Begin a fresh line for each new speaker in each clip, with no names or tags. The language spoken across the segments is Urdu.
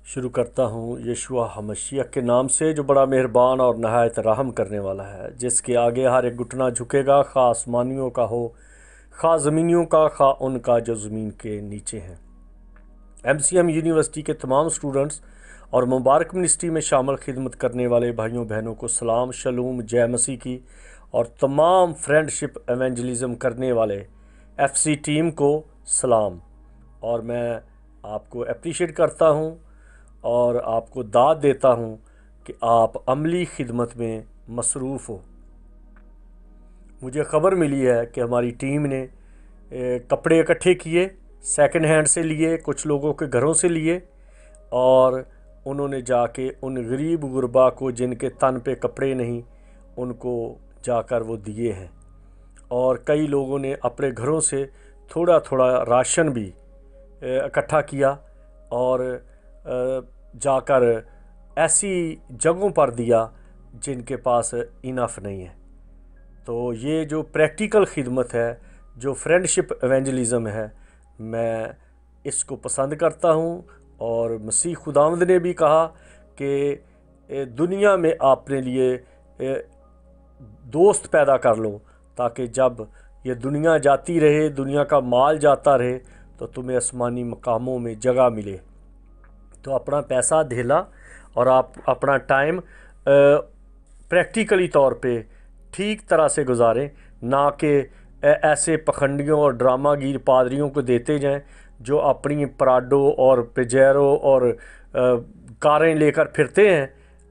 شروع کرتا ہوں یشوع ہمشیہ کے نام سے جو بڑا مہربان اور نہایت رحم کرنے والا ہے، جس کے آگے ہر ایک گھٹنا جھکے گا، خواہ آسمانیوں کا ہو، خواہ زمینیوں کا، خواہ ان کا جو زمین کے نیچے ہیں۔ MCM یونیورسٹی کے تمام اسٹوڈنٹس اور مبارک منسٹری میں شامل خدمت کرنے والے بھائیوں بہنوں کو سلام، شلوم، جے مسیح کی، اور تمام فرینڈ شپ ایونجلزم کرنے والے FC ٹیم کو سلام۔ اور میں آپ کو اپریشیٹ کرتا ہوں اور آپ کو داد دیتا ہوں کہ آپ عملی خدمت میں مصروف ہو۔ مجھے خبر ملی ہے کہ ہماری ٹیم نے کپڑے اکٹھے کیے، سیکنڈ ہینڈ سے لیے، کچھ لوگوں کے گھروں سے لیے، اور انہوں نے جا کے ان غریب غربا کو جن کے تن پہ کپڑے نہیں، ان کو جا کر وہ دیے ہیں۔ اور کئی لوگوں نے اپنے گھروں سے تھوڑا تھوڑا راشن بھی اکٹھا کیا اور جا کر ایسی جگہوں پر دیا جن کے پاس انف نہیں ہے۔ تو یہ جو پریکٹیکل خدمت ہے، جو فرینڈ شپ ایونجلزم ہے، میں اس کو پسند کرتا ہوں۔ اور مسیح خداوند نے بھی کہا کہ دنیا میں اپنے لیے دوست پیدا کر لو، تاکہ جب یہ دنیا جاتی رہے، دنیا کا مال جاتا رہے، تو تمہیں آسمانی مقاموں میں جگہ ملے۔ تو اپنا پیسہ دھیلا اور آپ اپنا ٹائم پریکٹیکلی طور پہ ٹھیک طرح سے گزاریں، نہ کہ ایسے پکھنڈیوں اور ڈرامہ گیر پادریوں کو دیتے جائیں جو اپنی پراڈو اور پجیرو اور کاریں لے کر پھرتے ہیں،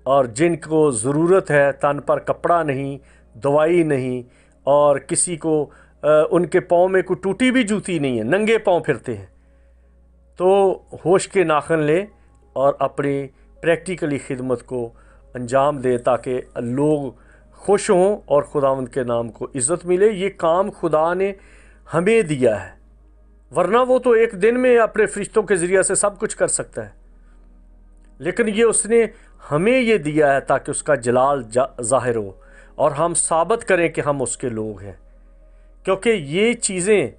اور جن کو ضرورت ہے، تن پر کپڑا نہیں، دوائی نہیں، اور کسی کو ان کے پاؤں میں کوئی ٹوٹی بھی جوتی نہیں ہے، ننگے پاؤں پھرتے ہیں۔ تو ہوش کے ناخن لے اور اپنی پریکٹیکلی خدمت کو انجام دے، تاکہ لوگ خوش ہوں اور خداوند کے نام کو عزت ملے۔ یہ کام خدا نے ہمیں دیا ہے، ورنہ وہ تو ایک دن میں اپنے فرشتوں کے ذریعے سے سب کچھ کر سکتا ہے، لیکن یہ اس نے ہمیں یہ دیا ہے تاکہ اس کا جلال ظاہر ہو اور ہم ثابت کریں کہ ہم اس کے لوگ ہیں، کیونکہ یہ چیزیں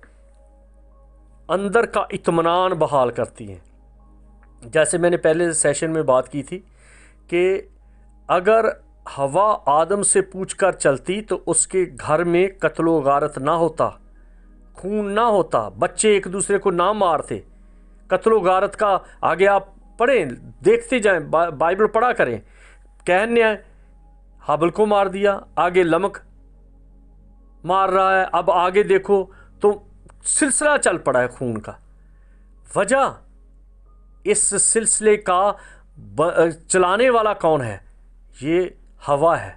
اندر کا اطمینان بحال کرتی ہیں۔ جیسے میں نے پہلے سیشن میں بات کی تھی کہ اگر حوا آدم سے پوچھ کر چلتی تو اس کے گھر میں قتل و غارت نہ ہوتا، خون نہ ہوتا، بچے ایک دوسرے کو نہ مارتے۔ قتل و غارت کا آگے آپ پڑھیں، دیکھتے جائیں، بائبل پڑھا کریں۔ کین نے حابل کو مار دیا، آگے لمک مار رہا ہے، اب آگے دیکھو تو سلسلہ چل پڑا ہے خون کا۔ وجہ اس سلسلے کا چلانے والا کون ہے؟ یہ ہوا ہے۔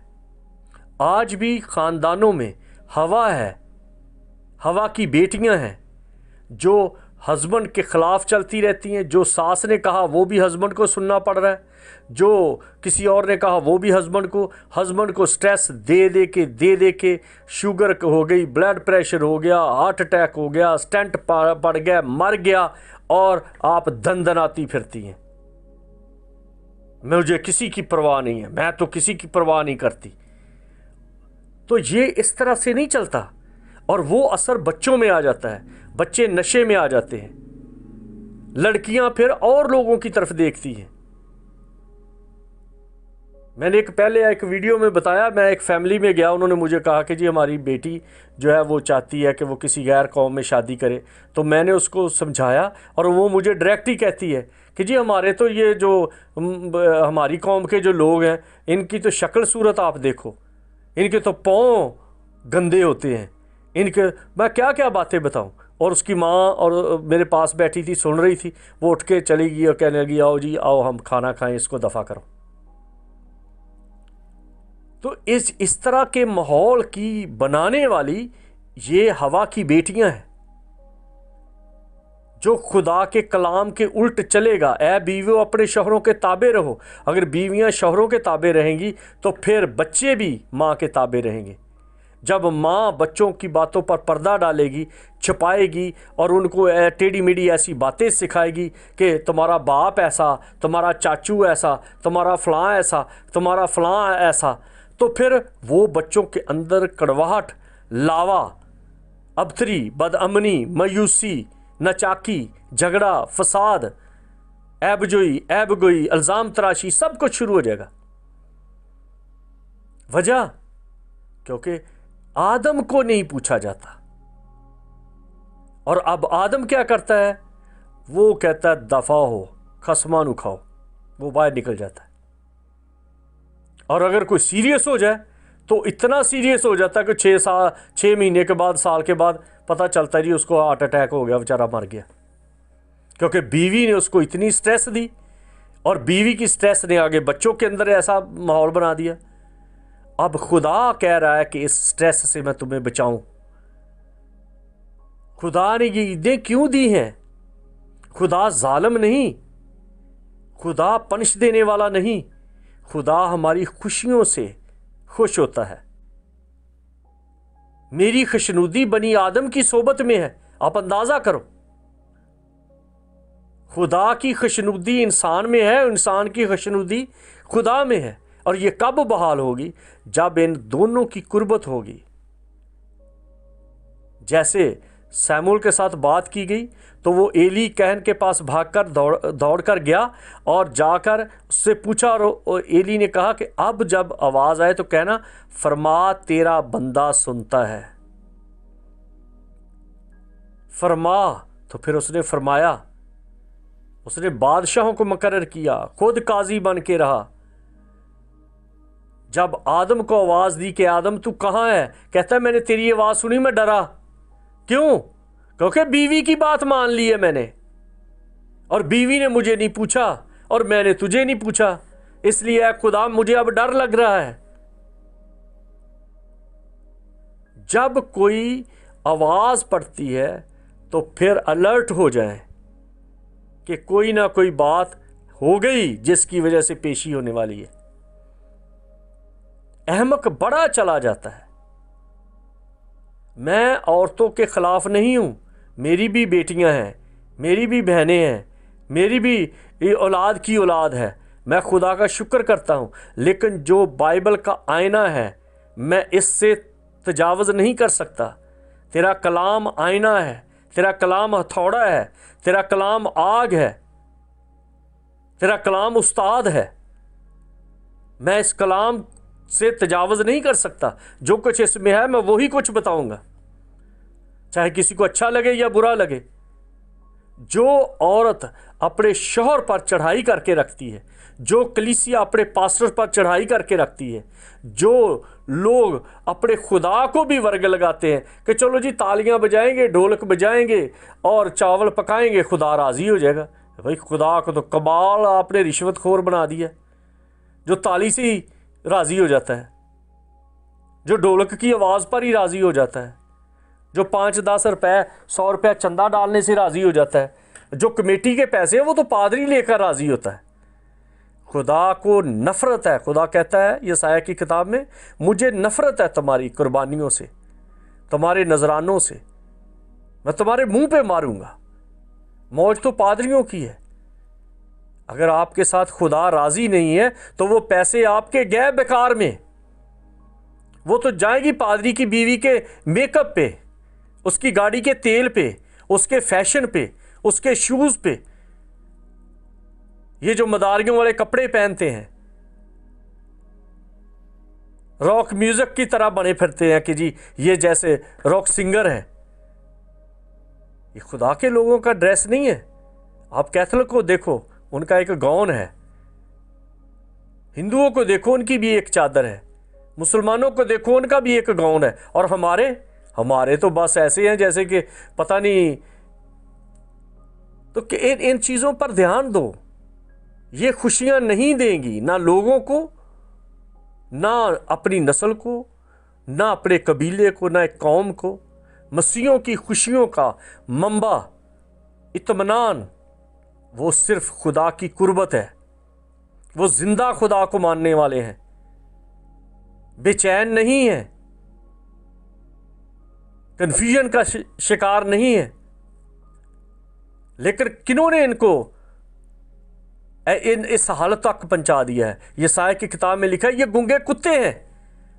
آج بھی خاندانوں میں ہوا ہے، ہوا کی بیٹیاں ہیں جو ہسبینڈ کے خلاف چلتی رہتی ہیں۔ جو ساس نے کہا وہ بھی ہسبینڈ کو سننا پڑ رہا ہے، جو کسی اور نے کہا وہ بھی ہسبینڈ کو سٹریس دے دے کے شوگر ہو گئی، بلڈ پریشر ہو گیا، ہارٹ اٹیک ہو گیا، سٹینٹ پڑ گیا، مر گیا، اور آپ دندناتی پھرتی ہیں، مجھے کسی کی پرواہ نہیں ہے، میں تو کسی کی پرواہ نہیں کرتی۔ تو یہ اس طرح سے نہیں چلتا، اور وہ اثر بچوں میں آ جاتا ہے، بچے نشے میں آ جاتے ہیں، لڑکیاں پھر اور لوگوں کی طرف دیکھتی ہیں۔ میں نے پہلے ایک ویڈیو میں بتایا، میں ایک فیملی میں گیا، انہوں نے مجھے کہا کہ جی ہماری بیٹی جو ہے وہ چاہتی ہے کہ وہ کسی غیر قوم میں شادی کرے۔ تو میں نے اس کو سمجھایا، اور وہ مجھے ڈائریکٹ ہی کہتی ہے کہ جی ہمارے تو یہ جو ہماری قوم کے جو لوگ ہیں، ان کی تو شکل صورت آپ دیکھو، ان کے تو پاؤں گندے ہوتے ہیں، ان کے میں کیا کیا باتیں بتاؤں۔ اور اس کی ماں اور میرے پاس بیٹھی تھی، سن رہی تھی، وہ اٹھ کے چلی گئی اور کہنے لگی آؤ جی آؤ ہم کھانا کھائیں، اس کو دفع کرو۔ تو اس طرح کے ماحول کی بنانے والی یہ ہوا کی بیٹیاں ہیں، جو خدا کے کلام کے الٹ چلے گا۔ اے بیویوں اپنے شوہروں کے تابع رہو۔ اگر بیویاں شوہروں کے تابع رہیں گی تو پھر بچے بھی ماں کے تابع رہیں گے۔ جب ماں بچوں کی باتوں پر پردہ ڈالے گی، چھپائے گی، اور ان کو ٹیڑھی میڑھی ایسی باتیں سکھائے گی کہ تمہارا باپ ایسا، تمہارا چاچو ایسا، تمہارا فلاں ایسا، تمہارا فلاں ایسا، تو پھر وہ بچوں کے اندر کڑواہٹ، لاوا، ابتری، بدامنی، مایوسی، نچاکی، جھگڑا، فساد، عیب جوئی، عیب گوئی، الزام تراشی، سب کچھ شروع ہو جائے گا۔ وجہ کیونکہ آدم کو نہیں پوچھا جاتا۔ اور اب آدم کیا کرتا ہے؟ وہ کہتا ہے دفع ہو، خصمانو کھاؤ، وہ باہر نکل جاتا ہے۔ اور اگر کوئی سیریس ہو جائے تو اتنا سیریس ہو جاتا ہے کہ 6 مہینے کے بعد، سال کے بعد پتہ چلتا ہے جی اس کو ہارٹ اٹیک ہو گیا، بیچارہ مر گیا، کیونکہ بیوی نے اس کو اتنی سٹریس دی، اور بیوی کی سٹریس نے آگے بچوں کے اندر ایسا ماحول بنا دیا۔ اب خدا کہہ رہا ہے کہ اس سٹریس سے میں تمہیں بچاؤں۔ خدا نے یہ عیدیں کیوں دی ہیں؟ خدا ظالم نہیں، خدا پنش دینے والا نہیں، خدا ہماری خوشیوں سے خوش ہوتا ہے۔ میری خوشنودی بنی آدم کی صحبت میں ہے، آپ اندازہ کرو۔ خدا کی خوشنودی انسان میں ہے، انسان کی خوشنودی خدا میں ہے، اور یہ کب بحال ہوگی؟ جب ان دونوں کی قربت ہوگی۔ جیسے سیمول کے ساتھ بات کی گئی تو وہ ایلی کہن کے پاس بھاگ کر دوڑ کر گیا اور جا کر اس سے پوچھا، اور ایلی نے کہا کہ اب جب آواز آئے تو کہنا فرما تیرا بندہ سنتا ہے۔ فرما، تو پھر اس نے فرمایا، اس نے بادشاہوں کو مقرر کیا، خود قاضی بن کے رہا۔ جب آدم کو آواز دی کہ آدم تو کہاں ہے، کہتا ہے میں نے تیری آواز سنی، میں ڈرا۔ کیوں؟ کیونکہ بیوی کی بات مان لی ہے میں نے، اور بیوی نے مجھے نہیں پوچھا اور میں نے تجھے نہیں پوچھا، اس لیے اے خدا مجھے اب ڈر لگ رہا ہے۔ جب کوئی آواز پڑتی ہے تو پھر الرٹ ہو جائیں کہ کوئی نہ کوئی بات ہو گئی جس کی وجہ سے پیشی ہونے والی ہے۔ احمق بڑا چلا جاتا ہے۔ میں عورتوں کے خلاف نہیں ہوں، میری بھی بیٹیاں ہیں، میری بھی بہنیں ہیں، میری بھی اولاد کی اولاد ہے، میں خدا کا شکر کرتا ہوں، لیکن جو بائبل کا آئینہ ہے میں اس سے تجاوز نہیں کر سکتا۔ تیرا کلام آئینہ ہے، تیرا کلام ہتھوڑا ہے، تیرا کلام آگ ہے، تیرا کلام استاد ہے، میں اس کلام سے تجاوز نہیں کر سکتا۔ جو کچھ اس میں ہے میں وہی کچھ بتاؤں گا، چاہے کسی کو اچھا لگے یا برا لگے۔ جو عورت اپنے شوہر پر چڑھائی کر کے رکھتی ہے، جو کلیسیا اپنے پاسٹر پر چڑھائی کر کے رکھتی ہے، جو لوگ اپنے خدا کو بھی ورگ لگاتے ہیں کہ چلو جی تالیاں بجائیں گے، ڈھولک بجائیں گے اور چاول پکائیں گے، خدا راضی ہو جائے گا۔ بھائی خدا کو تو کمال آپ نے رشوت خور بنا دیا، جو تالی سے ہی راضی ہو جاتا ہے، جو ڈھولک کی آواز پر ہی راضی ہو جاتا ہے، جو 5-10 روپے 100 روپے چندہ ڈالنے سے راضی ہو جاتا ہے، جو کمیٹی کے پیسے ہیں وہ تو پادری لے کر راضی ہوتا ہے۔ خدا کو نفرت ہے۔ خدا کہتا ہے یسایہ کی کتاب میں، مجھے نفرت ہے تمہاری قربانیوں سے، تمہارے نذرانوں سے، میں تمہارے منہ پہ ماروں گا۔ موج تو پادریوں کی ہے۔ اگر آپ کے ساتھ خدا راضی نہیں ہے تو وہ پیسے آپ کے گئے بیکار میں، وہ تو جائیں گی پادری کی بیوی کے میک اپ پہ، اس کی گاڑی کے تیل پہ، اس کے فیشن پہ، اس کے شوز پہ۔ یہ جو مداریوں والے کپڑے پہنتے ہیں، راک میوزک کی طرح بنے پھرتے ہیں کہ جی یہ جیسے راک سنگر ہیں، یہ خدا کے لوگوں کا ڈریس نہیں ہے۔ آپ کیتھولک کو دیکھو، ان کا ایک گاؤن ہے، ہندوؤں کو دیکھو ان کی بھی ایک چادر ہے، مسلمانوں کو دیکھو ان کا بھی ایک گاؤن ہے، اور ہمارے تو بس ایسے ہیں جیسے کہ پتہ نہیں۔ تو کہ ان چیزوں پر دھیان دو، یہ خوشیاں نہیں دیں گی نہ لوگوں کو، نہ اپنی نسل کو، نہ اپنے قبیلے کو، نہ ایک قوم کو۔ مسیحوں کی خوشیوں کا منبع، اطمینان، وہ صرف خدا کی قربت ہے۔ وہ زندہ خدا کو ماننے والے ہیں، بے چین نہیں ہیں، کنفیوژن کا شکار نہیں ہے۔ لیکن کنہوں نے ان کو اس حالت تک پہنچا دیا ہے؟ یسایہ کی کتاب میں لکھا ہے یہ گونگے کتے ہیں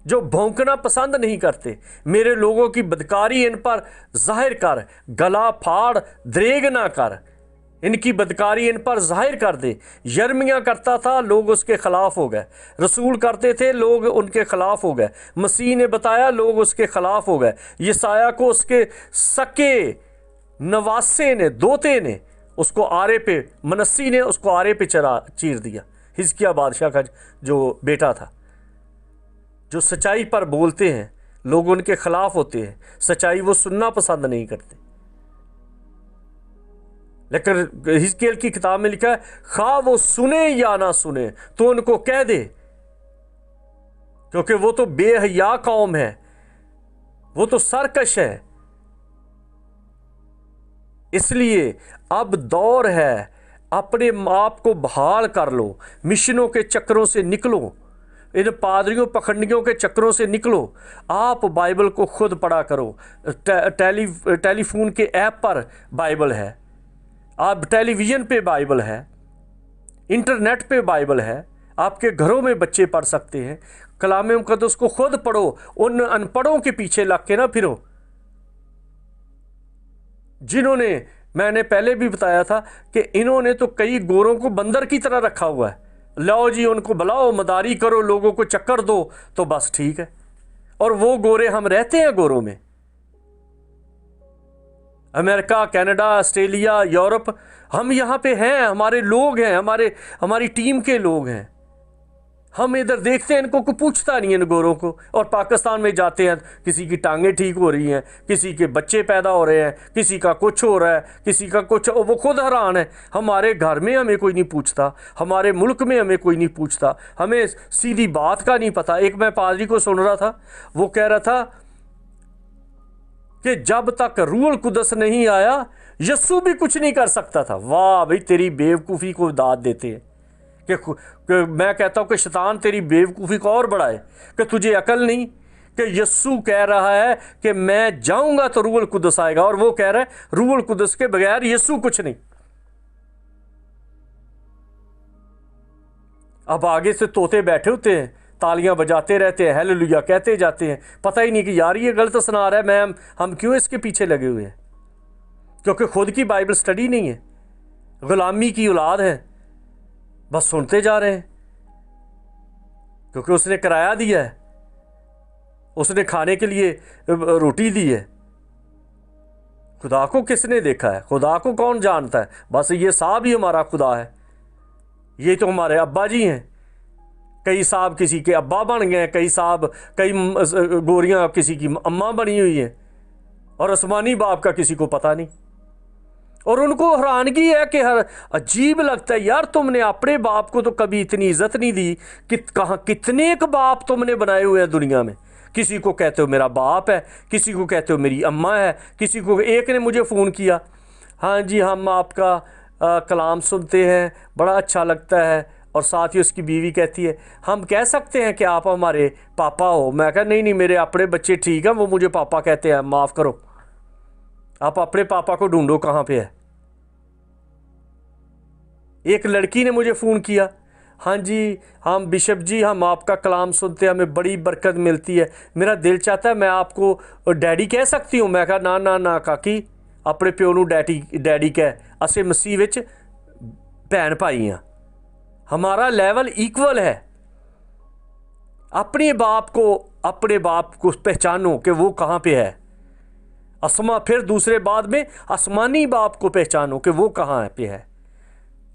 جو بھونکنا پسند نہیں کرتے، میرے لوگوں کی بدکاری ان پر ظاہر کر، گلا پھاڑ دریگ نہ کر، ان کی بدکاری ان پر ظاہر کر دے۔ یرمیہ کرتا تھا، لوگ اس کے خلاف ہو گئے۔ رسول کرتے تھے، لوگ ان کے خلاف ہو گئے۔ مسیح نے بتایا، لوگ اس کے خلاف ہو گئے۔ یسایہ کو اس کے سکے نواسے نے، دوتے نے اس کو آرے پہ، منسی نے اس کو آرے پہ چیر دیا۔ حزقیہ بادشاہ کا جو بیٹا تھا، جو سچائی پر بولتے ہیں، لوگ ان کے خلاف ہوتے ہیں، سچائی وہ سننا پسند نہیں کرتے۔ لیکن حزقیل کی کتاب میں لکھا ہے، خواہ وہ سنے یا نہ سنے تو ان کو کہہ دے، کیونکہ وہ تو بے حیا قوم ہے، وہ تو سرکش ہے۔ اس لیے اب دور ہے، اپنے آپ کو بحال کر لو، مشنوں کے چکروں سے نکلو، ان پادریوں پکھنڈیوں کے چکروں سے نکلو۔ آپ بائبل کو خود پڑھا کرو۔ ٹیلی فون کے ایپ پر بائبل ہے، آپ ٹیلی ویژن پہ بائبل ہے، انٹرنیٹ پہ بائبل ہے، آپ کے گھروں میں بچے پڑھ سکتے ہیں۔ کلام مقدس کو خود پڑھو، ان ان پڑھوں کے پیچھے لگ کے نہ پھرو، جنہوں نے، میں نے پہلے بھی بتایا تھا کہ انہوں نے تو کئی گوروں کو بندر کی طرح رکھا ہوا ہے۔ لاؤ جی ان کو بلاؤ، مداری کرو، لوگوں کو چکر دو تو بس ٹھیک ہے۔ اور وہ گورے ہم رہتے ہیں گوروں میں، امریکہ، کینیڈا، آسٹریلیا، یورپ، ہم یہاں پہ ہیں، ہمارے لوگ ہیں، ہماری ٹیم کے لوگ ہیں۔ ہم ادھر دیکھتے ہیں، ان کو کوئی پوچھتا نہیں ان گوروں کو۔ اور پاکستان میں جاتے ہیں، کسی کی ٹانگیں ٹھیک ہو رہی ہیں، کسی کے بچے پیدا ہو رہے ہیں، کسی کا کچھ ہو رہا ہے، کسی کا کچھ، وہ خود حیران ہے۔ ہمارے گھر میں ہمیں کوئی نہیں پوچھتا، ہمارے ملک میں ہمیں کوئی نہیں پوچھتا، ہمیں سیدھی بات کا نہیں پتہ۔ ایک میں پادری کو سن رہا تھا، وہ کہہ رہا تھا کہ جب تک روح القدس نہیں آیا یسوع بھی کچھ نہیں کر سکتا تھا۔ واہ بھئی، تیری بیوقوفی کو داد دیتے ہیں کہ میں کہتا ہوں کہ شیطان تیری بیوقوفی کو اور بڑھائے، کہ تجھے عقل نہیں کہ یسوع کہہ رہا ہے کہ میں جاؤں گا تو روح القدس آئے گا، اور وہ کہہ رہا ہے روح القدس کے بغیر یسوع کچھ نہیں۔ اب آگے سے طوطے بیٹھے ہوتے ہیں، تالیاں بجاتے رہتے ہیں، ہیلیلویا کہتے جاتے ہیں، پتہ ہی نہیں کہ یار یہ غلط سنا رہا ہے، ہم کیوں اس کے پیچھے لگے ہوئے ہیں؟ کیونکہ خود کی بائبل سٹڈی نہیں ہے، غلامی کی اولاد ہے، بس سنتے جا رہے ہیں۔ کیونکہ اس نے کرایہ دیا ہے، اس نے کھانے کے لیے روٹی دی ہے۔ خدا کو کس نے دیکھا ہے؟ خدا کو کون جانتا ہے؟ بس یہ صاحب ہی ہمارا خدا ہے، یہ تو ہمارے ابا جی ہیں۔ کئی صاحب کسی کے ابا بن گئے ہیں، کئی گوریاں کسی کی اماں بنی ہوئی ہیں، اور آسمانی باپ کا کسی کو پتہ نہیں۔ اور ان کو حیرانگی ہے کہ عجیب لگتا ہے، یار تم نے اپنے باپ کو تو کبھی اتنی عزت نہیں دی کہ کہاں کتنے ایک باپ تم نے بنائے ہوئے ہیں دنیا میں۔ کسی کو کہتے ہو میرا باپ ہے، کسی کو کہتے ہو میری اماں ہے، کسی کو، ایک نے مجھے فون کیا، ہاں جی ہم آپ کا کلام سنتے ہیں، بڑا اچھا لگتا ہے، اور ساتھ ہی اس کی بیوی کہتی ہے ہم کہہ سکتے ہیں کہ آپ ہمارے پاپا ہو؟ میں کہا نہیں میرے اپنے بچے ٹھیک ہیں، وہ مجھے پاپا کہتے ہیں، معاف کرو، آپ اپنے پاپا کو ڈھونڈو کہاں پہ ہے۔ ایک لڑکی نے مجھے فون کیا، ہاں جی ہم بشپ جی ہم آپ کا کلام سنتے ہیں، ہمیں بڑی برکت ملتی ہے، میرا دل چاہتا ہے میں آپ کو ڈیڈی کہہ سکتی ہوں۔ میں کہا نہ کاکی، اپنے پیو نو ڈیڈی کہہ، اسے مسیح وچ بہن بھائی ہیں، ہمارا لیول ایکول ہے۔ اپنے باپ کو پہچانو کہ وہ کہاں پہ ہے، پھر دوسرے بعد میں آسمانی باپ کو پہچانو کہ وہ کہاں پہ ہے۔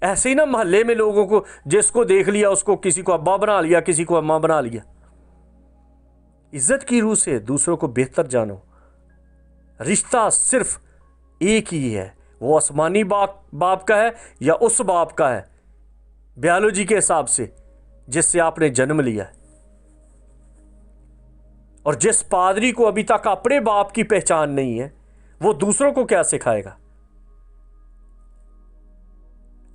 ایسے ہی نا محلے میں لوگوں کو جس کو دیکھ لیا اس کو کسی کو ابا بنا لیا، کسی کو اماں بنا لیا۔ عزت کی روح سے دوسروں کو بہتر جانو۔ رشتہ صرف ایک ہی ہے، وہ آسمانی باپ کا ہے یا اس باپ کا ہے بیالوجی کے حساب سے جس سے آپ نے جنم لیا ہے۔ اور جس پادری کو ابھی تک اپنے باپ کی پہچان نہیں ہے وہ دوسروں کو کیا سکھائے گا؟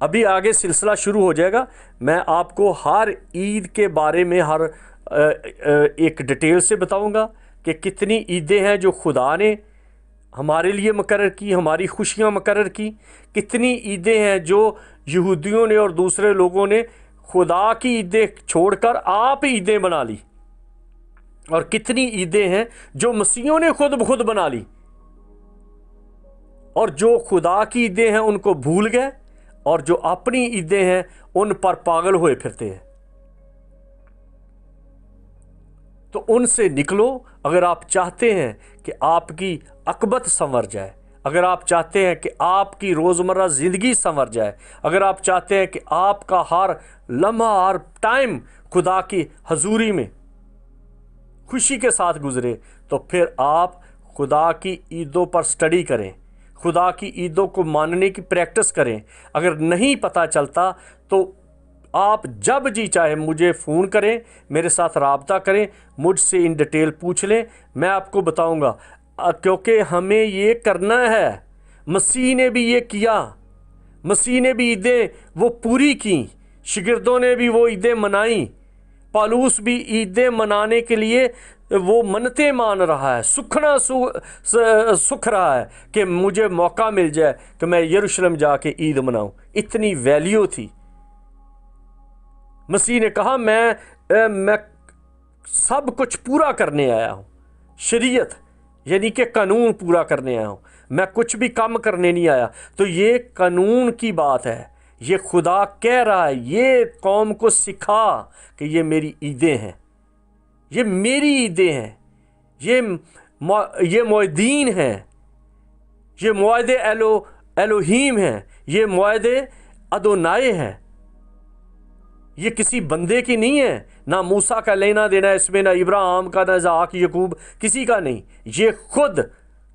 ابھی آگے سلسلہ شروع ہو جائے گا، میں آپ کو ہر عید کے بارے میں ہر ایک ڈیٹیل سے بتاؤں گا کہ کتنی عیدیں ہیں جو خدا نے ہمارے لیے مقرر کی، ہماری خوشیاں مقرر کی، کتنی عیدیں ہیں جو یہودیوں نے اور دوسرے لوگوں نے خدا کی عیدیں چھوڑ کر آپ عیدیں بنا لی، اور کتنی عیدیں ہیں جو مسیحیوں نے خود بخود بنا لی، اور جو خدا کی عیدیں ہیں ان کو بھول گئے اور جو اپنی عیدیں ہیں ان پر پاگل ہوئے پھرتے ہیں۔ تو ان سے نکلو اگر آپ چاہتے ہیں کہ آپ کی عاقبت سنور جائے، اگر آپ چاہتے ہیں کہ آپ کی روزمرہ زندگی سنور جائے، اگر آپ چاہتے ہیں کہ آپ کا ہر لمحہ، ہر ٹائم خدا کی حضوری میں خوشی کے ساتھ گزرے، تو پھر آپ خدا کی عیدوں پر سٹڈی کریں، خدا کی عیدوں کو ماننے کی پریکٹس کریں۔ اگر نہیں پتہ چلتا تو آپ جب جی چاہے مجھے فون کریں، میرے ساتھ رابطہ کریں، مجھ سے ان ڈیٹیل پوچھ لیں، میں آپ کو بتاؤں گا، کیونکہ ہمیں یہ کرنا ہے۔ مسیح نے بھی یہ کیا، مسیح نے بھی عیدیں وہ پوری کیں، شاگردوں نے بھی وہ عیدیں منائیں، پالوس بھی عیدیں منانے کے لیے وہ منتیں مان رہا ہے، سکھ رہا ہے کہ مجھے موقع مل جائے کہ میں یروشلم جا کے عید مناؤں۔ اتنی ویلیو تھی۔ مسیح نے کہا میں سب کچھ پورا کرنے آیا ہوں، شریعت یعنی کہ قانون پورا کرنے آیا ہوں، میں کچھ بھی کم کرنے نہیں آیا۔ تو یہ قانون کی بات ہے، یہ خدا کہہ رہا ہے یہ قوم کو سکھا کہ یہ میری عیدیں ہیں، یہ میری عیدیں ہیں، یہ معیدین ہیں، یہ معاہدے الوہیم ہیں، یہ معاہدے ادونائے ہیں، یہ کسی بندے کی نہیں ہے، نہ موسیٰ کا لینا دینا اس میں، نہ ابراہیم کا، نہ اسحاق یعقوب، کسی کا نہیں۔ یہ خود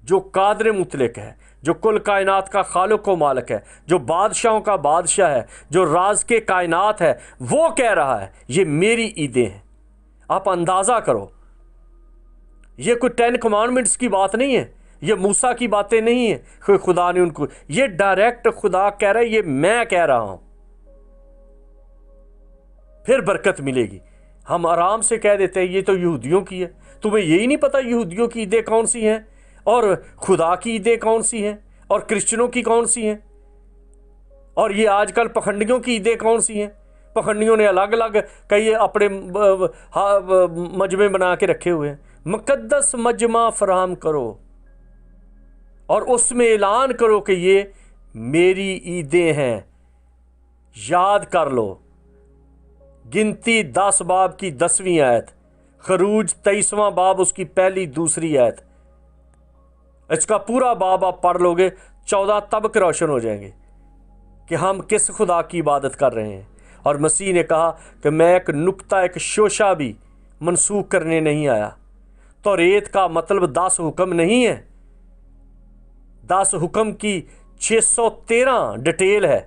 جو قادر مطلق ہے، جو کل کائنات کا خالق و مالک ہے، جو بادشاہوں کا بادشاہ ہے، جو راز کے کائنات ہے، وہ کہہ رہا ہے یہ میری عیدیں ہیں۔ آپ اندازہ کرو، یہ کوئی 10 کمانڈمنٹس کی بات نہیں ہے، یہ موسیٰ کی باتیں نہیں ہیں، خدا نے ان کو، یہ ڈائریکٹ خدا کہہ رہا ہے یہ میں کہہ رہا ہوں، پھر برکت ملے گی۔ ہم آرام سے کہہ دیتے ہیں یہ تو یہودیوں کی ہے، تمہیں یہی نہیں پتہ یہودیوں کی عیدیں کون سی ہیں اور خدا کی عیدیں کون سی ہیں اور کرسچنوں کی کون سی ہیں، اور یہ آج کل پکھنڈیوں کی عیدیں کون سی ہیں۔ پکھنڈیوں نے الگ الگ کئی اپنے مجمع بنا کے رکھے ہوئے ہیں۔ مقدس مجمع فراہم کرو اور اس میں اعلان کرو کہ یہ میری عیدیں ہیں۔ یاد کر لو، گنتی 10 باب کی 10ویں آیت، خروج 23واں باب اس کی پہلی دوسری آیت، اس کا پورا باب آپ پڑھ لو گے، 14 طبق روشن ہو جائیں گے کہ ہم کس خدا کی عبادت کر رہے ہیں۔ اور مسیح نے کہا کہ میں ایک نقطہ، ایک شوشہ بھی منسوخ کرنے نہیں آیا۔ توریت کا مطلب 10 حکم نہیں ہے، 10 حکم کی 613 ڈیٹیل ہے،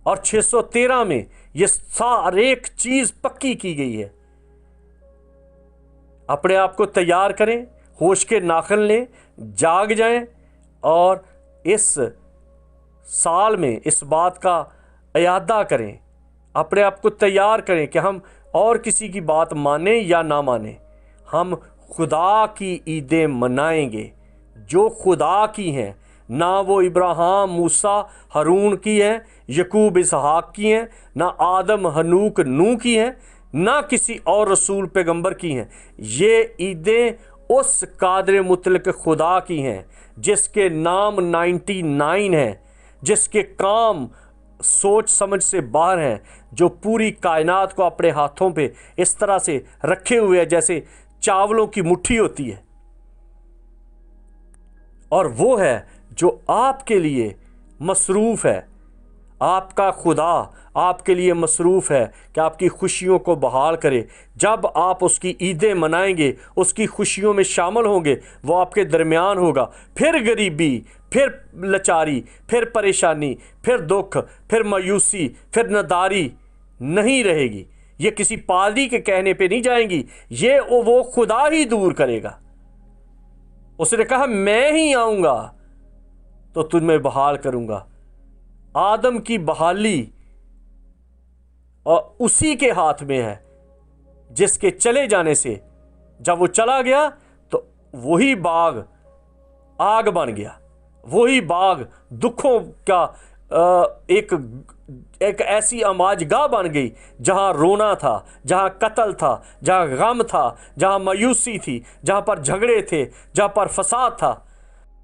اور 613 میں یہ ہر ایک چیز پکی کی گئی ہے۔ اپنے آپ کو تیار کریں، ہوش کے ناخن لیں، جاگ جائیں، اور اس سال میں اس بات کا اعادہ کریں، اپنے آپ کو تیار کریں کہ ہم اور کسی کی بات مانیں یا نہ مانیں، ہم خدا کی عیدیں منائیں گے جو خدا کی ہیں، نہ وہ ابراہیم، موسیٰ، ہارون کی ہیں، یعقوب، اسحاق کی ہیں، نہ آدم، ہنوک، نوح کی ہیں، نہ کسی اور رسول پیغمبر کی ہیں۔ یہ عیدیں اس قادر مطلق خدا کی ہیں جس کے نام 99 ہیں، جس کے کام سوچ سمجھ سے باہر ہیں، جو پوری کائنات کو اپنے ہاتھوں پہ اس طرح سے رکھے ہوئے ہیں جیسے چاولوں کی مٹھی ہوتی ہے، اور وہ ہے جو آپ کے لیے مصروف ہے۔ آپ کا خدا آپ کے لیے مصروف ہے کہ آپ کی خوشیوں کو بحال کرے۔ جب آپ اس کی عیدیں منائیں گے، اس کی خوشیوں میں شامل ہوں گے، وہ آپ کے درمیان ہوگا، پھر غریبی، پھر لاچاری، پھر پریشانی، پھر دکھ، پھر مایوسی، پھر نداری نہیں رہے گی۔ یہ کسی پادری کے کہنے پہ نہیں جائیں گی، یہ وہ خدا ہی دور کرے گا۔ اس نے کہا میں ہی آؤں گا تو تمہیں بحال کروں گا۔ آدم کی بحالی اور اسی کے ہاتھ میں ہے، جس کے چلے جانے سے جب وہ چلا گیا تو وہی باغ آگ بن گیا، وہی باغ دکھوں کا ایک ایسی اماج گاہ بن گئی جہاں رونا تھا، جہاں قتل تھا، جہاں غم تھا، جہاں مایوسی تھی، جہاں پر جھگڑے تھے، جہاں پر فساد تھا۔